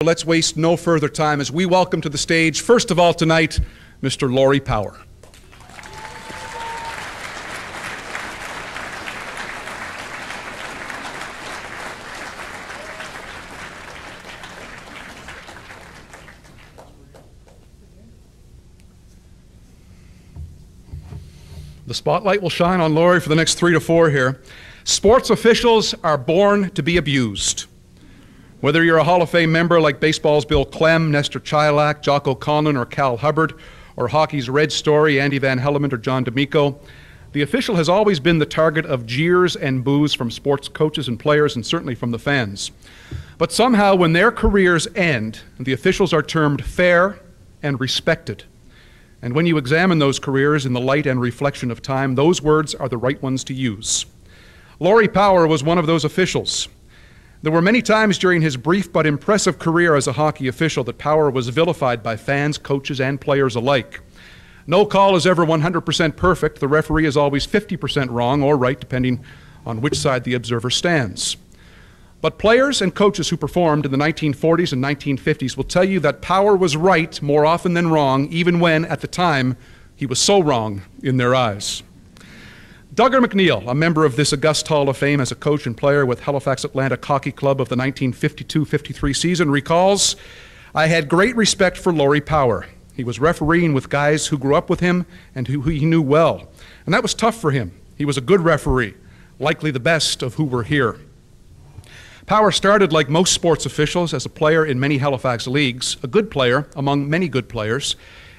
Let's waste no further time as we welcome to the stage, first of all tonight, Mr. Laurie Power. The spotlight will shine on Laurie for the next 3 to 4 here. Sports officials are born to be abused. Whether you're a Hall of Fame member like baseball's Bill Clem, Nestor Chilak, Jocko Conlon, or Cal Hubbard, or hockey's Red Story, Andy Van Hellemond, or John D'Amico, the official has always been the target of jeers and boos from sports coaches and players, and certainly from the fans. But somehow, when their careers end, the officials are termed fair and respected. And when you examine those careers in the light and reflection of time, those words are the right ones to use. Laurie Power was one of those officials. There were many times during his brief but impressive career as a hockey official that Power was vilified by fans, coaches, and players alike. No call is ever 100% perfect. The referee is always 50% wrong or right, depending on which side the observer stands. But players and coaches who performed in the 1940s and 1950s will tell you that Power was right more often than wrong, even when, at the time, he was so wrong in their eyes. Duggar McNeil, a member of this august Hall of Fame as a coach and player with Halifax Atlantic Hockey Club of the 1952-53 season, recalls, "I had great respect for Laurie Power. He was refereeing with guys who grew up with him and who he knew well. And that was tough for him. He was a good referee, likely the best of who were here." Power started, like most sports officials, as a player in many Halifax leagues, a good player among many good players,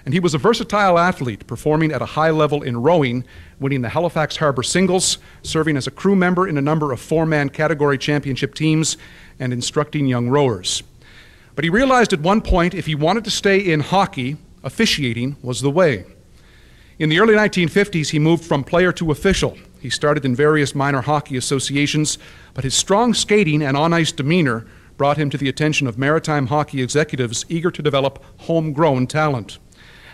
and he was a versatile athlete, performing at a high level in rowing, winning the Halifax Harbor Singles, serving as a crew member in a number of 4-man category championship teams, and instructing young rowers. But he realized at one point if he wanted to stay in hockey, officiating was the way. In the early 1950s, he moved from player to official. He started in various minor hockey associations, but his strong skating and on-ice demeanor brought him to the attention of maritime hockey executives eager to develop homegrown talent.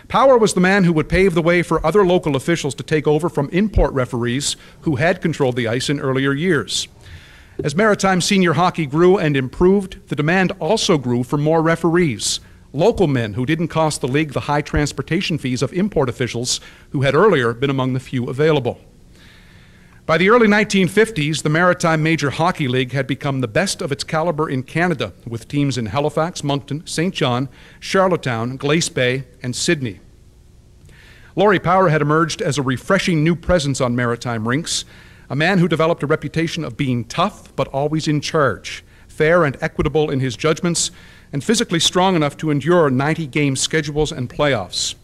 Power was the man who would pave the way for other local officials to take over from import referees who had controlled the ice in earlier years. As maritime senior hockey grew and improved, the demand also grew for more referees, local men who didn't cost the league the high transportation fees of import officials who had earlier been among the few available. By the early 1950s, the Maritime Major Hockey League had become the best of its caliber in Canada, with teams in Halifax, Moncton, St. John, Charlottetown, Glace Bay, and Sydney. Laurie Power had emerged as a refreshing new presence on maritime rinks, a man who developed a reputation of being tough but always in charge, fair and equitable in his judgments, and physically strong enough to endure 90-game schedules and playoffs.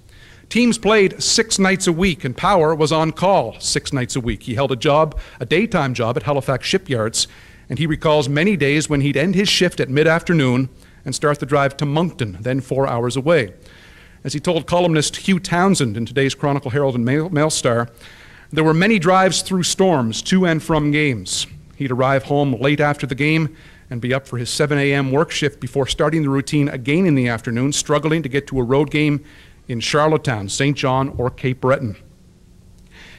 Teams played 6 nights a week, and Power was on call 6 nights a week. He held a daytime job at Halifax shipyards, and he recalls many days when he'd end his shift at mid-afternoon and start the drive to Moncton, then 4 hours away. As he told columnist Hugh Townsend in today's Chronicle Herald and Mail Star, there were many drives through storms to and from games. He'd arrive home late after the game and be up for his 7 a.m. work shift before starting the routine again in the afternoon, struggling to get to a road game in Charlottetown, St. John, or Cape Breton.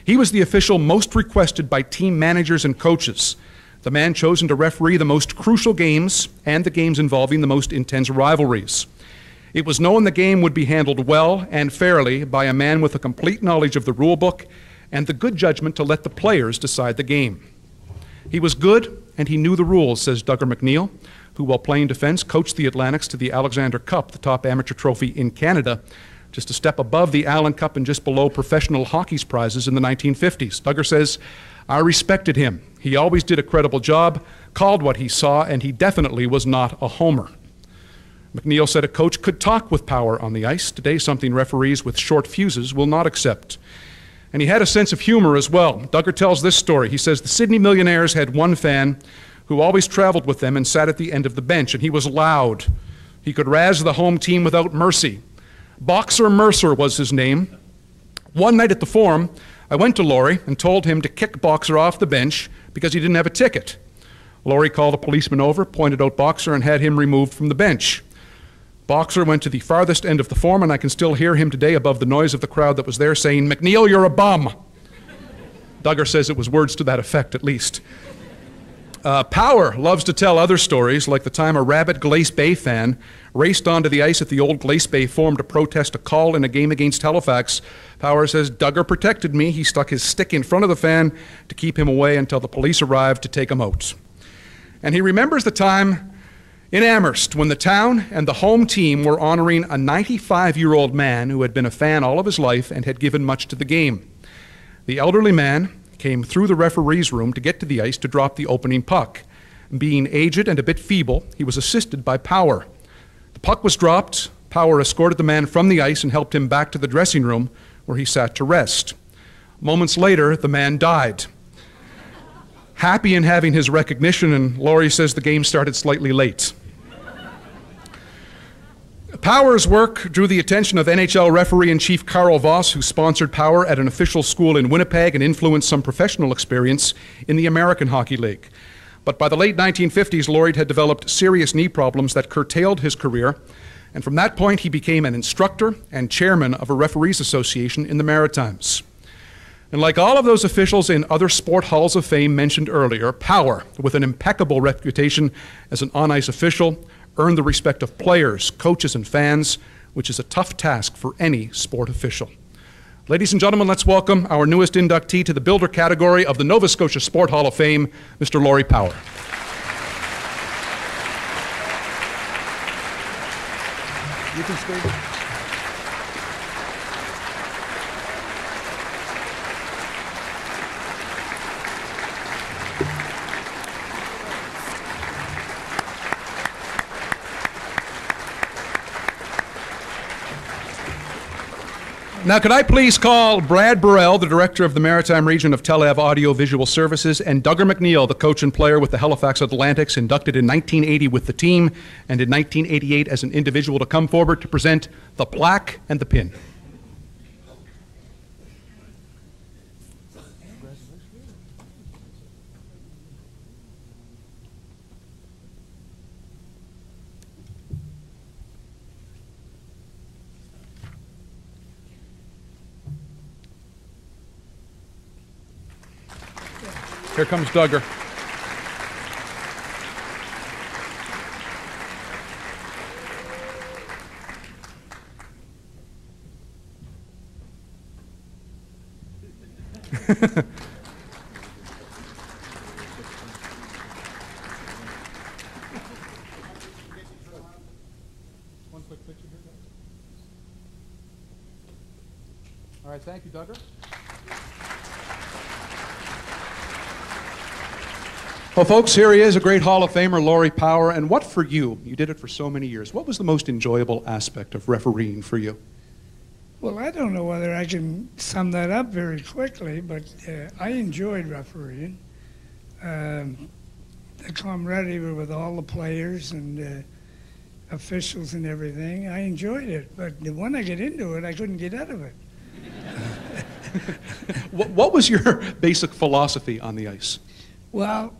He was the official most requested by team managers and coaches, the man chosen to referee the most crucial games and the games involving the most intense rivalries. It was known the game would be handled well and fairly by a man with a complete knowledge of the rule book and the good judgment to let the players decide the game. He was good and he knew the rules, says Duggar McNeil, who, while playing defense, coached the Atlantics to the Alexander Cup, the top amateur trophy in Canada, just a step above the Allen Cup and just below professional hockey's prizes in the 1950s. Duggar says, "I respected him. He always did a credible job, called what he saw, and he definitely was not a homer." McNeil said a coach could talk with Power on the ice, today something referees with short fuses will not accept. And he had a sense of humor as well. Duggar tells this story. He says the Sydney Millionaires had one fan who always traveled with them and sat at the end of the bench, and he was loud. He could razz the home team without mercy. Boxer Mercer was his name. One night at the Forum, I went to Laurie and told him to kick Boxer off the bench because he didn't have a ticket. Laurie called a policeman over, pointed out Boxer, and had him removed from the bench. Boxer went to the farthest end of the Forum, and I can still hear him today above the noise of the crowd that was there saying, "McNeil, you're a bum." Duggar says it was words to that effect, at least. Power loves to tell other stories, like the time a rabid Glace Bay fan raced onto the ice at the old Glace Bay Forum to protest a call in a game against Halifax. Power says Duggar protected me. He stuck his stick in front of the fan to keep him away until the police arrived to take him out. And he remembers the time in Amherst when the town and the home team were honoring a 95-year-old man who had been a fan all of his life and had given much to the game. The elderly man came through the referee's room to get to the ice to drop the opening puck. Being aged and a bit feeble, he was assisted by Power. The puck was dropped. Power escorted the man from the ice and helped him back to the dressing room where he sat to rest. Moments later, the man died. Happy in having his recognition, and Laurie says the game started slightly late. Power's work drew the attention of NHL referee-in-chief Carl Voss, who sponsored Power at an official school in Winnipeg and influenced some professional experience in the American Hockey League. But by the late 1950s, Laurie had developed serious knee problems that curtailed his career, and from that point he became an instructor and chairman of a referees association in the Maritimes. And like all of those officials in other sport halls of fame mentioned earlier, Power, with an impeccable reputation as an on-ice official, earned the respect of players, coaches, and fans, which is a tough task for any sport official. Ladies and gentlemen, let's welcome our newest inductee to the Builder category of the Nova Scotia Sport Hall of Fame, Mr. Laurie Power. You can stay. Now, could I please call Brad Burrell, the director of the Maritime Region of Tel-Aviv Audio Visual Services, and Duggar McNeil, the coach and player with the Halifax Atlantics, inducted in 1980 with the team and in 1988 as an individual, to come forward to present the plaque and the pin. Here comes Duggar. One quick picture here. All right, thank you, Duggar. Well, folks, here he is, a great Hall of Famer, Laurie Power. And what for you? You did it for so many years. What was the most enjoyable aspect of refereeing for you? Well, I don't know whether I can sum that up very quickly, but I enjoyed refereeing. The camaraderie with all the players and officials and everything, I enjoyed it. But when I get into it, I couldn't get out of it. What was your basic philosophy on the ice? Well,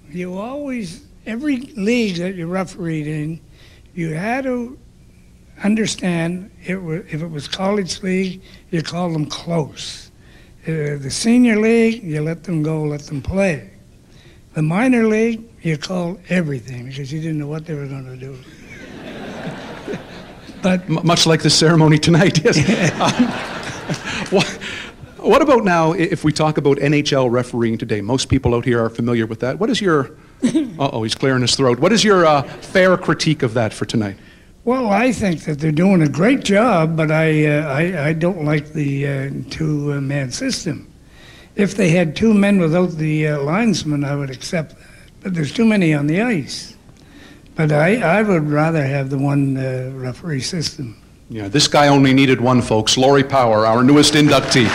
you always, every league that you refereed in, you had to understand if it was college league, you called them close. The senior league, you let them go, let them play. The minor league, you called everything because you didn't know what they were going to do. But much like the ceremony tonight, yes. What about now, if we talk about NHL refereeing today? Most people out here are familiar with that. What is your, uh-oh, he's clearing his throat. What is your fair critique of that for tonight? Well, I think that they're doing a great job, but I don't like the two-man system. If they had two men without the linesman, I would accept that. But there's too many on the ice. But I would rather have the one referee system. Yeah, this guy only needed one, folks. Laurie Power, our newest inductee.